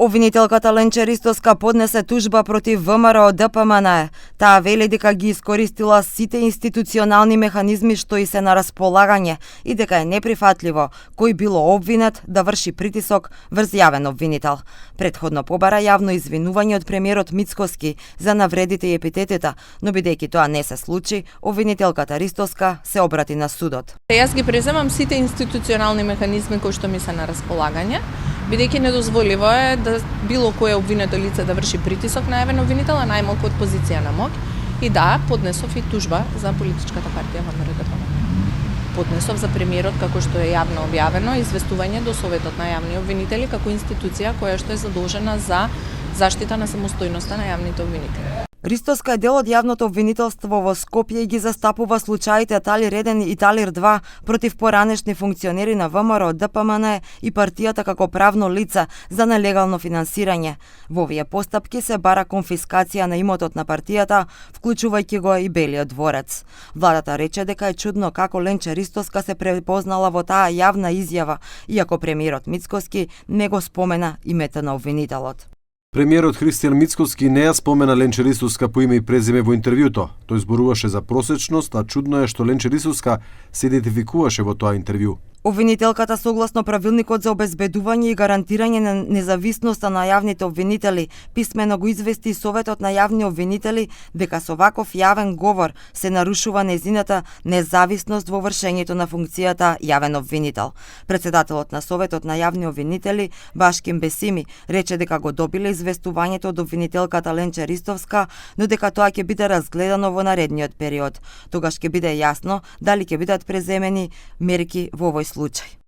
Обвинителката Ленче Ристоска поднесе тужба против ВМРО ДПМН. Таа вели дека ги искористила сите институционални механизми што и се на располагање и дека е неприфатливо кој било обвинет да врши притисок врз јавен обвинител. Претходно побара јавно извинување од премиерот Мицкоски за навредите и епитетите, но бидејќи тоа не се случи, обвинителката Ристоска се обрати на судот. Јас ги преземам сите институционални механизми кои што ми се на располагање, бидејќи недозволиво е да било кое обвинето лице да врши притисок на јавен обвинител, а најмалку од позиција на моќ. И да, поднесов и тужба за политичката партија ВМРО ДПМН. Поднесов за премиерот, како што е јавно објавено, известување до Советот на јавни обвинители како институција која што е задолжена за заштита на самостојноста на јавните обвинители. Ристоска е дел од јавното обвинителство во Скопје и ги застапува случаите Талир 1 и Талир 2 против поранешни функционери на ВМРО ДПМН и партијата како правно лице за нелегално финансирање. Во овие постапки се бара конфискација на имотот на партијата, вклучувајќи го и Белиот дворец. Владата рече дека е чудно како Ленче Ристоска се препознала во таа јавна изјава, иако премиерот Мицкоски не го спомена името на обвинителот. Премиерот Христијан Мицкоски не ја спомена Ленче Ристоска по име и презиме во интервјуто. Тој зборуваше за просечност, а чудно е што Ленче Ристоска се идентификуваше во тоа интервју. Обвинителката согласно правилникот за обезбедување и гарантирање на независноста на јавните обвинители писмено го извести Советот на јавни обвинители дека со ваков јавен говор се нарушува нејзината независност во вршењето на функцијата јавен обвинител. Председателот на Советот на јавни обвинители Башким Бесими рече дека го добиле известувањето од обвинителката Ленче Ристоска, но дека тоа ќе биде разгледано во наредниот период. Тогаш ќе биде јасно дали ќе бидат преземени мерки во овој случај.